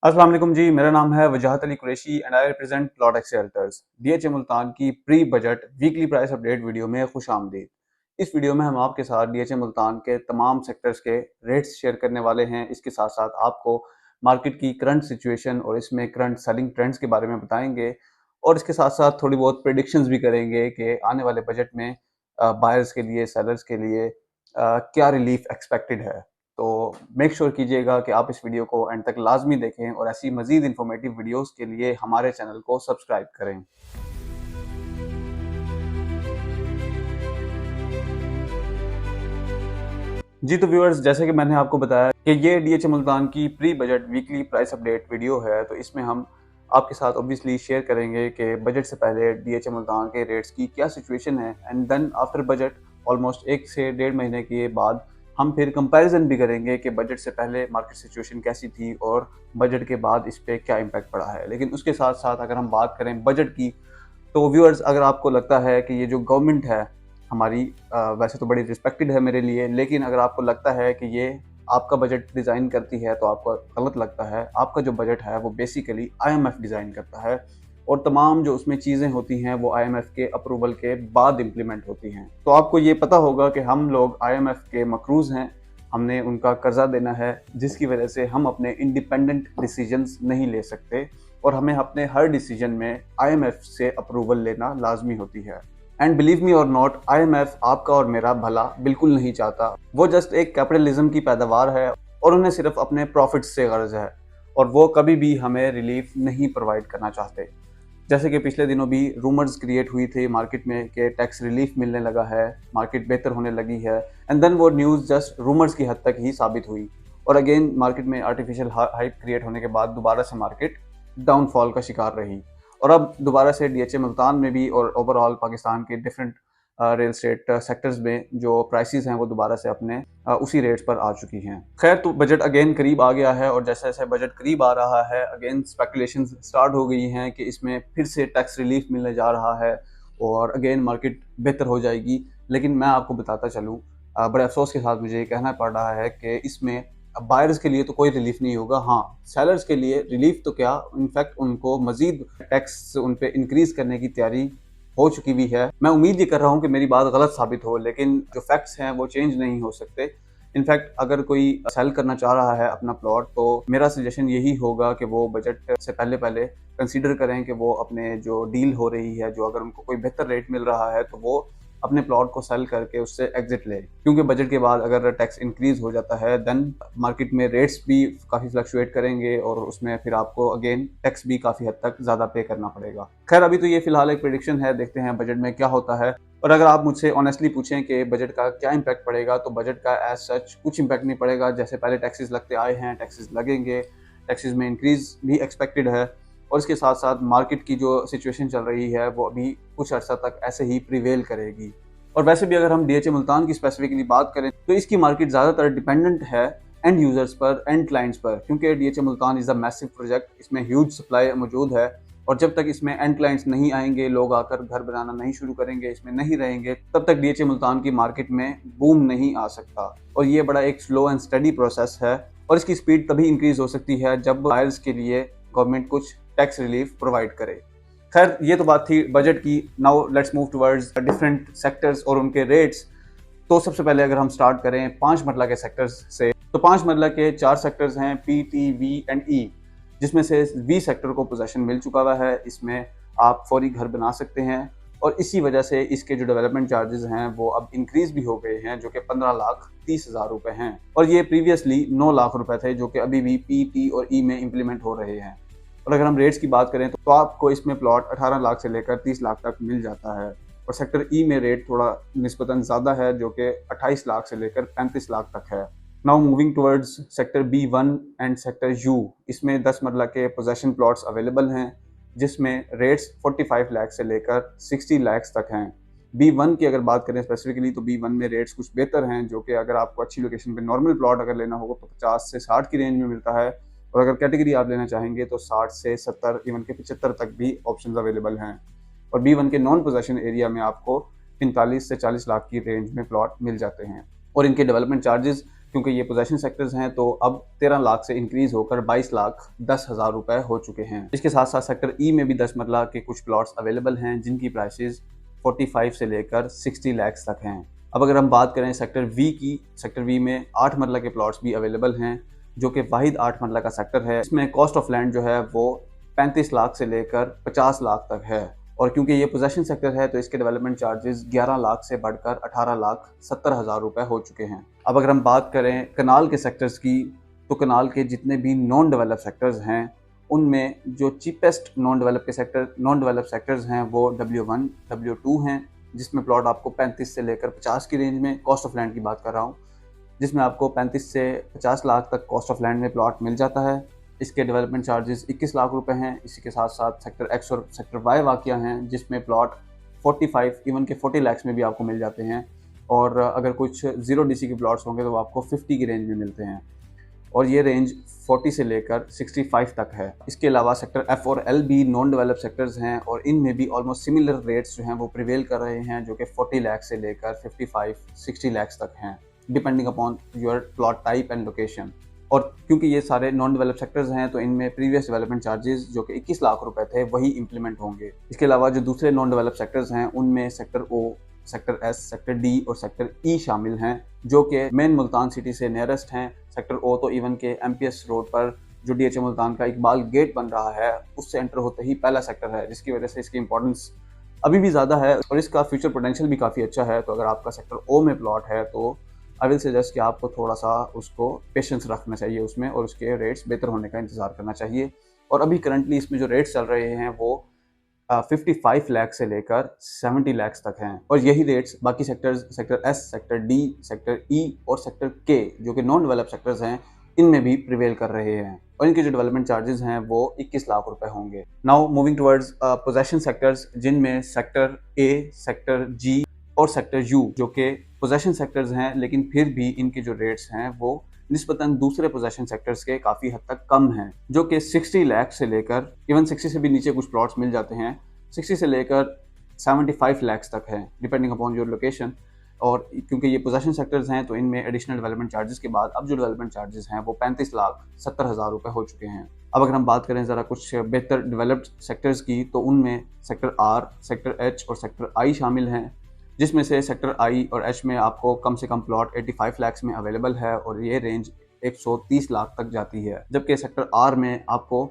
अस्सलाम वालेकुम जी, मेरा नाम है Wajahat Ali Qureshi and I represent plot X realtors. DHA Multan की pre budget weekly price update video में खुश आमदीद। इस वीडियो में हम आपके साथ डीएचए मुल्तान के तमाम सेक्टर्स के रेट्स शेयर करने वाले हैं। इसके साथ साथ आपको मार्केट की करंट सिचुएशन और इसमें करंट सेलिंग ट्रेंड्स के बारे में बताएंगे और इसके साथ साथ थोड़ी बहुत प्रिडिक्शंस भी करेंगे कि आने वाले बजट में बायर्स के लिए, सेलर्स के लिए क्या रिलीफ एक्सपेक्टेड है। तो मेक श्योर कीजिएगा कि आप इस वीडियो को एंड तक लाजमी देखें और ऐसी मजीद इंफॉर्मेटिव वीडियोस के लिए हमारे चैनल को सब्सक्राइब करें। जी तो व्यूअर्स, जैसे कि मैंने आपको बताया कि ये डीएचए मुल्तान की pre budget weekly price update video है, तो इसमें हम आपके साथ ऑब्वियसली शेयर करेंगे कि बजट से पहले डीएचए मुल्तान के रेट्स की क्या सिचुएशन है and then after budget almost 1 से 1.5 महीने के बाद हम फिर कंपैरिजन भी करेंगे कि बजट से पहले मार्केट सिचुएशन कैसी थी और बजट के बाद इस पर क्या इम्पैक्ट पड़ा है। लेकिन उसके साथ साथ अगर हम बात करें बजट की, तो व्यूअर्स, अगर आपको लगता है कि ये जो गवर्नमेंट है हमारी, वैसे तो बड़ी रिस्पेक्टेड है मेरे लिए, लेकिन अगर आपको लगता है कि ये आपका बजट डिज़ाइन करती है तो आपको गलत लगता है। आपका जो बजट है वो बेसिकली आईएमएफ डिज़ाइन करता है और तमाम जो उसमें चीज़ें होती हैं वो आईएमएफ के अप्रूवल के बाद इम्प्लीमेंट होती हैं। तो आपको ये पता होगा कि हम लोग आईएमएफ के मकरूज़ हैं, हमने उनका कर्जा देना है, जिसकी वजह से हम अपने इंडिपेंडेंट डिसीजंस नहीं ले सकते और हमें अपने हर डिसीजन में आईएमएफ से अप्रूवल लेना लाजमी होती है। एंड बिलीव मी और नॉट, आईएमएफ आपका और मेरा भला बिल्कुल नहीं चाहता। वो जस्ट एक कैपिटलिज्म की पैदावार है और उन्हें सिर्फ अपने प्रॉफिट्स से गर्ज है और वो कभी भी हमें रिलीफ नहीं प्रोवाइड करना चाहते। जैसे कि पिछले दिनों भी रूमर्स क्रिएट हुई थी मार्केट में कि टैक्स रिलीफ मिलने लगा है, मार्केट बेहतर होने लगी है, एंड देन वो न्यूज़ जस्ट रूमर्स की हद तक ही साबित हुई और अगेन मार्केट में आर्टिफिशियल हाइप क्रिएट होने के बाद दोबारा से मार्केट डाउनफॉल का शिकार रही और अब दोबारा से डीएचए मुल्तान में भी और ओवरऑल पाकिस्तान के डिफरेंट रियल स्टेट सेक्टर्स में जो प्राइसेस हैं वो दोबारा से अपने उसी रेट्स पर आ चुकी हैं। खैर, तो बजट अगेन करीब आ गया है और जैसे जैसे बजट करीब आ रहा है अगेन स्पेकुलेशन स्टार्ट हो गई हैं कि इसमें फिर से टैक्स रिलीफ मिलने जा रहा है और अगेन मार्केट बेहतर हो जाएगी। लेकिन मैं आपको बताता चलूँ, बड़े अफसोस के साथ मुझे ये कहना पड़ रहा है कि इसमें बायर्स के लिए तो कोई रिलीफ नहीं होगा। हाँ, सेलर्स के लिए रिलीफ तो क्या, इनफैक्ट उनको मजीद टैक्स उन पे इंक्रीज करने की तैयारी हो चुकी भी है। मैं उम्मीद ये कर रहा हूँ कि मेरी बात गलत साबित हो, लेकिन जो फैक्ट्स हैं वो चेंज नहीं हो सकते। इनफैक्ट अगर कोई सेल करना चाह रहा है अपना प्लॉट, तो मेरा सजेशन यही होगा कि वो बजट से पहले पहले कंसीडर करें कि वो अपने जो डील हो रही है, जो अगर उनको कोई बेहतर रेट मिल रहा है तो वो अपने प्लॉट को सेल करके उससे एग्जिट ले। क्योंकि बजट के बाद अगर टैक्स इंक्रीज हो जाता है देन मार्केट में रेट्स भी काफ़ी फ्लक्चुएट करेंगे और उसमें फिर आपको अगेन टैक्स भी काफ़ी हद तक ज़्यादा पे करना पड़ेगा। खैर, अभी तो ये फिलहाल एक प्रेडिक्शन है, देखते हैं बजट में क्या होता है। और अगर आप मुझसे ऑनेस्टली पूछें कि बजट का क्या इम्पैक्ट पड़ेगा, तो बजट का एज सच कुछ इम्पैक्ट नहीं पड़ेगा। जैसे पहले टैक्सेस लगते आए हैं, टैक्सेस लगेंगे, टैक्सेस में इंक्रीज भी एक्सपेक्टेड है और इसके साथ साथ मार्केट की जो सिचुएशन चल रही है वो अभी कुछ अर्सा तक ऐसे ही प्रिवेल करेगी। और वैसे भी अगर हम डीएचए मुल्तान की स्पेसिफिकली बात करें तो इसकी मार्केट ज़्यादातर डिपेंडेंट है एंड यूजर्स पर, एंड क्लाइंट्स पर, क्योंकि DHA Multan is a massive project. इसमें ह्यूज सप्लाई मौजूद है और जब तक इसमें एंड क्लाइंट्स नहीं आएंगे, लोग आकर घर बनाना नहीं शुरू करेंगे, इसमें नहीं रहेंगे, तब तक डीएचए मुल्तान की मार्केट में बूम नहीं आ सकता। और ये बड़ा एक स्लो एंड स्टडी प्रोसेस है और इसकी स्पीड तभी इंक्रीज हो सकती है जब बायर्स के लिए गवर्नमेंट कुछ टैक्स रिलीफ प्रोवाइड करे। खैर, ये तो बात थी बजट की। Now let's move towards different sectors और उनके रेट्स। तो सबसे पहले अगर हम स्टार्ट करें 5 मरला के सेक्टर्स से, तो 5 मरला के 4 सेक्टर्स हैं, पी, टी, वी एंड ई, जिसमें से वी सेक्टर को पोजेशन मिल चुका हुआ है। इसमें आप फौरी घर बना सकते हैं और इसी वजह से इसके जो डेवलपमेंट चार्जेस हैं वो अब इंक्रीज भी हो गए हैं, जो कि 15,30,000 रुपए हैं और ये प्रीवियसली 9 लाख रुपए थे, जो कि अभी भी पी, टी और ई में इम्प्लीमेंट हो रहे हैं। और अगर हम रेट्स की बात करें तो आपको इसमें प्लॉट 18 लाख से लेकर 30 लाख तक मिल जाता है और सेक्टर ई में रेट थोड़ा निस्बतन ज़्यादा है, जो कि 28 लाख से लेकर 35 लाख तक है। Now moving towards sector B1 and sector you, इसमें 10 मरला के पोजेशन प्लॉट्स अवेलेबल हैं, जिसमें रेट्स 45 लाख से लेकर 60 लाख तक हैं। B1 की अगर बात करें स्पेसिफिकली तो B1 में रेट्स कुछ बेहतर हैं, जो कि अगर आपको अच्छी लोकेशन पे नॉर्मल प्लॉट अगर लेना होगा तो 50 से 60 की रेंज में मिलता है और अगर कैटेगरी आप लेना चाहेंगे तो 60 से 70 इवन के 75 तक भी ऑप्शंस अवेलेबल हैं। और B1 के नॉन पोजेशन एरिया में आपको 45 से 40 लाख की रेंज में प्लॉट मिल जाते हैं और इनके डेवलपमेंट चार्जेस क्योंकि ये पोजेशन सेक्टर्स हैं तो अब 13 लाख से इंक्रीज होकर 22,10,000 रुपए हो चुके हैं। इसके साथ साथ सेक्टर ई में भी 10 मरला के कुछ प्लॉट्स अवेलेबल हैं जिनकी प्राइसेस 45 से लेकर 60 लाख तक हैं। अब अगर हम बात करें सेक्टर वी की, सेक्टर वी में 8 मरला के प्लॉट्स भी अवेलेबल हैं जो कि वाहिद 8 मरला का सेक्टर है। इसमें कॉस्ट ऑफ लैंड जो है वो 35 लाख से लेकर 50 लाख तक है और क्योंकि ये पोजेशन सेक्टर है तो इसके डेवलपमेंट चार्जेस 11 लाख से बढ़कर 18,70,000 रुपए हो चुके हैं। अब अगर हम बात करें कनाल के सेक्टर्स की, तो कनाल के जितने भी नॉन डेवलप सेक्टर्स हैं उनमें जो चीपेस्ट नॉन डेवलप सेक्टर्स हैं वो W1, W2 हैं, जिसमें प्लॉट आपको 35 से लेकर 50 की रेंज में, कॉस्ट ऑफ लैंड की बात कर रहा हूँ, जिसमें आपको 35 से 50 लाख तक कॉस्ट ऑफ लैंड में प्लॉट मिल जाता है। इसके डेवलपमेंट चार्जेस 21 लाख रुपए हैं। इसी के साथ साथ सेक्टर एक्स और सेक्टर वाई वाक़या हैं जिसमें प्लॉट 45 इवन के 40 लाख में भी आपको मिल जाते हैं और अगर कुछ 0 DC के प्लॉट्स होंगे तो वो आपको 50 की रेंज में मिलते हैं और ये रेंज 40 से लेकर 65 तक है। इसके अलावा सेक्टर एफ और एल भी नॉन डेवलप सेक्टर्स हैं और इनमें भी ऑलमोस्ट सिमिलर रेट्स जो हैं वो प्रिवेल कर रहे हैं जो कि 40 लाख से लेकर 55-60 लाख तक हैं depending upon your plot type and location. और क्योंकि ये सारे नॉन डेवलप सेक्टर्स हैं तो इनमें प्रीवियस डेवलपमेंट चार्जेस जो कि 21 लाख रुपए थे वही इंप्लीमेंट होंगे। इसके अलावा जो दूसरे नॉन डेवलप सेक्टर्स हैं उनमें sector O, sector S, sector D और सेक्टर ई शामिल हैं जो कि मेन मुल्तान सिटी से नियरेस्ट हैं। सेक्टर ओ तो इवन के MPS रोड पर जो DHA मुल्तान का इकबाल गेट बन रहा है उससे एंटर होते ही पहला सेक्टर है, जिसकी वजह से इसकी इंपॉर्टेंस अभी भी ज़्यादा है और इसका फ्यूचर पोटेंशियल भी काफ़ी अच्छा है। तो अगर आपका सेक्टर ओ में प्लॉट है तो आई विल सजेस्ट कि आपको थोड़ा सा उसको पेशेंस रखना चाहिए उसमें और उसके रेट्स बेहतर होने का इंतज़ार करना चाहिए। और अभी करंटली इसमें जो रेट्स चल रहे हैं वो 55 लाख से लेकर 70 लाख तक हैं और यही रेट्स बाकी sectors, sector S, sector D, sector ई और सेक्टर के जो कि नॉन डेवलप सेक्टर्स हैं इनमें भी प्रिवेल कर रहे हैं और इनके जो डेवलपमेंट चार्जेस हैं वो 21 लाख रुपए होंगे। Now moving towards possession sectors जिनमें सेक्टर ए, सेक्टर जी और सेक्टर यू जो कि पोजेशन सेक्टर्स हैं लेकिन फिर भी इनके जो रेट्स हैं वो निस्बतन दूसरे पोजेशन सेक्टर्स के काफ़ी हद तक कम हैं जो कि 60 लाख से लेकर इवन 60 से भी नीचे कुछ प्लॉट्स मिल जाते हैं, 60 से लेकर 75 लाख तक है डिपेंडिंग अपॉन योर लोकेशन। और क्योंकि ये पोजेशन सेक्टर्स हैं तो इनमें एडिशनल डेवलपमेंट चार्जेस के बाद अब जो डेवलपमेंट चार्जेस हैं वो 35,70,000 रुपये हो चुके हैं। अब अगर हम बात करें ज़रा कुछ बेहतर डेवलप्ड सेक्टर्स की तो उनमें सेक्टर आर, सेक्टर एच और सेक्टर आई शामिल हैं, जिसमें से सेक्टर आई और एच में आपको कम से कम प्लॉट 85 लाख में अवेलेबल है और ये रेंज 130 लाख तक जाती है, जबकि सेक्टर आर में आपको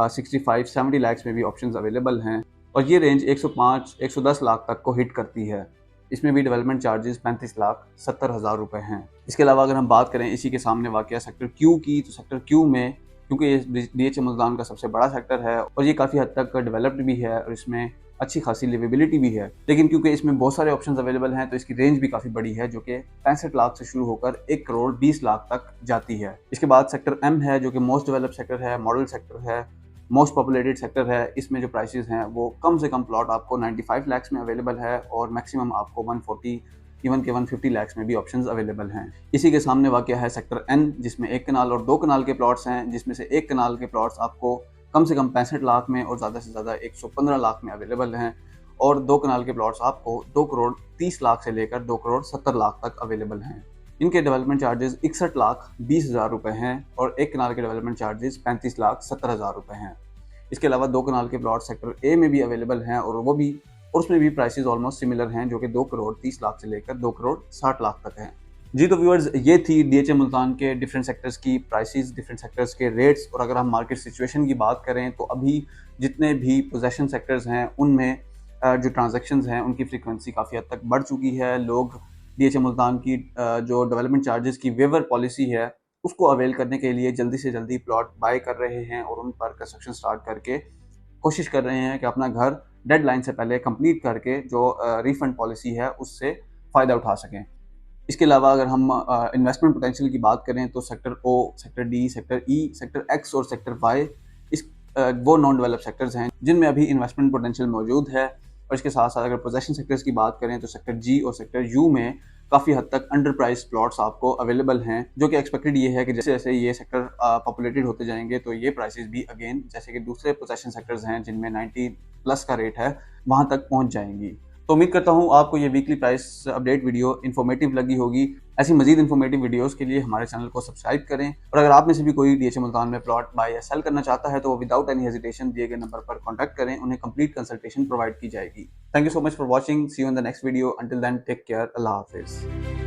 65-70 लाख में भी ऑप्शंस अवेलेबल हैं और ये रेंज 105-110 लाख तक को हिट करती है। इसमें भी डेवलपमेंट चार्जेस 35,70,000 रुपये हैं। इसके अलावा अगर हम बात करें इसी के सामने वाक़या सेक्टर क्यू की, तो सेक्टर क्यू में क्योंकि ये DHA मुल्तान का सबसे बड़ा सेक्टर है और ये काफ़ी हद तक डेवलप्ड भी है और इसमें अच्छी खासी लिवेबिलिटी भी है, लेकिन क्योंकि इसमें बहुत सारे ऑप्शंस अवेलेबल हैं तो इसकी रेंज भी काफ़ी बड़ी है जो कि 65 लाख से शुरू होकर 1 करोड़ 20 लाख तक जाती है। इसके बाद सेक्टर एम है जो कि मोस्ट डेवलप्ड सेक्टर है, मॉडल सेक्टर है, मोस्ट पॉपुलेटेड सेक्टर है। इसमें जो प्राइसेस हैं वो कम से कम प्लॉट आपको 95 लाख में अवेलेबल है और मैक्सिमम आपको 140 इवन के 150 लाख में भी ऑप्शंस अवेलेबल हैं। इसी के सामने वाक़या है सेक्टर एन जिसमें 1 कनाल और 2 कनाल के प्लॉट्स हैं, जिसमें से 1 कनाल के प्लॉट्स आपको कम से कम 65 लाख में और ज़्यादा से ज़्यादा 115 लाख में अवेलेबल हैं और 2 कनाल के प्लॉट्स आपको 2 करोड़ 30 लाख से लेकर 2 करोड़ 70 लाख तक अवेलेबल हैं। इनके डेवलपमेंट चार्जेस 61 लाख 20,000 रुपये हैं और 1 कनाल के डेवलपमेंट चार्जेस 35 लाख 70,000 रुपये हैं। इसके अलावा 2 कनाल के प्लॉट सेक्टर ए में भी अवेलेबल हैं और उसमें भी प्राइसेस ऑलमोस्ट सिमिलर हैं जो कि 2 करोड़ 30 लाख से लेकर 2 करोड़ 60 लाख तक हैं। जी तो व्यूअर्स, ये थी DHA मुल्तान के डिफरेंट सेक्टर्स की प्राइसेस, डिफरेंट सेक्टर्स के रेट्स। और अगर हम मार्केट सिचुएशन की बात करें तो अभी जितने भी पोजेशन सेक्टर्स हैं उनमें जो ट्रांजैक्शंस हैं उनकी फ्रीक्वेंसी काफ़ी हद तक बढ़ चुकी है। लोग DHA मुल्तान की जो डेवलपमेंट चार्जेस की वेवर पॉलिसी है उसको अवेल करने के लिए जल्दी से जल्दी प्लॉट बाय कर रहे हैं और उन पर कंस्ट्रक्शन स्टार्ट करके कोशिश कर रहे हैं कि अपना घर डेडलाइन से पहले कंप्लीट करके जो रिफंड पॉलिसी है उससे फ़ायदा उठा सकें। इसके अलावा अगर हम इन्वेस्टमेंट पोटेंशियल की बात करें तो sector O, sector D, sector E, sector X और सेक्टर वाई वो नॉन डेवलप सेक्टर्स हैं जिनमें अभी इन्वेस्टमेंट पोटेंशियल मौजूद है। और इसके साथ साथ अगर पोजेशन सेक्टर्स की बात करें तो सेक्टर जी और सेक्टर यू में काफ़ी हद तक अंडर प्राइस प्लॉट्स आपको अवेलेबल हैं, जो कि एक्सपेक्टेड ये है कि जैसे जैसे ये सेक्टर पॉपुलेटेड होते जाएंगे तो ये प्राइसेस भी अगेन जैसे कि दूसरे पोजेशन सेक्टर्स हैं जिनमें 90+ का रेट है वहाँ तक पहुँच जाएंगी। तो उम्मीद करता हूँ आपको ये weekly price update video informative लगी होगी। ऐसी मजीद इन्फॉर्मेटिव वीडियोस के लिए हमारे चैनल को सब्सक्राइब करें, और अगर आप में से भी कोई DHA मुल्तान में प्लॉट बाय या सेल करना चाहता है तो वो विदाउट एनी हेजिटेशन दिए गए नंबर पर कॉन्टैक्ट करें, उन्हें कंप्लीट कंसल्टेशन प्रोवाइड की जाएगी। Thank you so much for watching, see you in the next video, until then take care, Allah हाफिज़।